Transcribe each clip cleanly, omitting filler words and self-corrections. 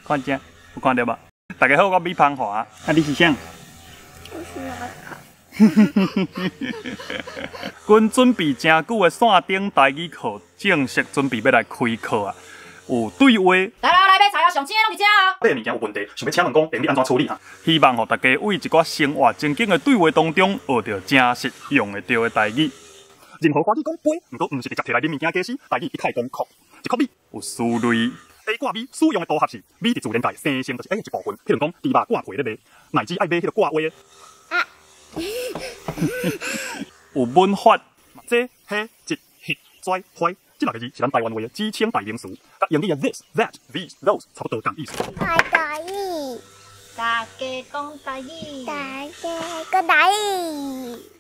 看这，有看到无？大家好，我米芳华，啊，你是啥？我是哪个？阮准备真久的线顶台语课，正式准备要来开课啊！有对话，来买菜啊，上钱拢伫遮啊！买物件有问题，想要请问讲，便你安怎处理哈？希望互大家为一寡生活正经的对话当中，学到真实用得到的台语。任何华语讲杯，毋过毋是直接摕来啉物件假使，台语一概讲壳，一颗米有四类。A 挂 B 使用的组合是 B 伫自然界生成就是 A 的一部分，譬如讲猪肉挂皮咧卖，乃至爱买迄个挂鞋。有文法，这、迄、一、迄、跩、坏，这6个字是咱台湾话的指称代名词，甲英语的 this、that、these、those 差不多同意思。台语，大家讲台语，大家讲台语。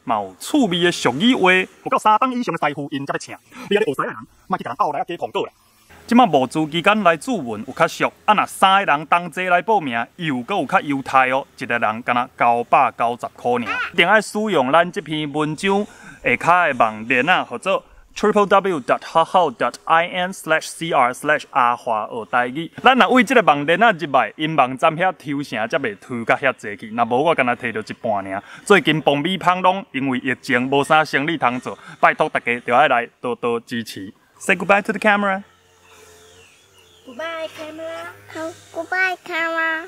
嘛有趣味的俗语话，有到3档以上的师傅因才要请。你啊咧学师的人，莫去甲人拗来啊加通告啦。即马募资期间来注文有较俗，啊若3个人同齐来报名，又阁有较优待哦，一个人敢若990块尔。一定爱使用咱这篇文章下骹的网链啊，或者 www.hahow.in/cr/阿华学台语。咱若为即个网链啊入来，因网站遐抽成才袂推甲遐济去。若無我敢若摕到一半尔。最近爆米香拢因为疫情无啥生意通做，拜托大家就爱来多多支持。Say goodbye to the camera. Goodbye camera. 好，Goodbye camera.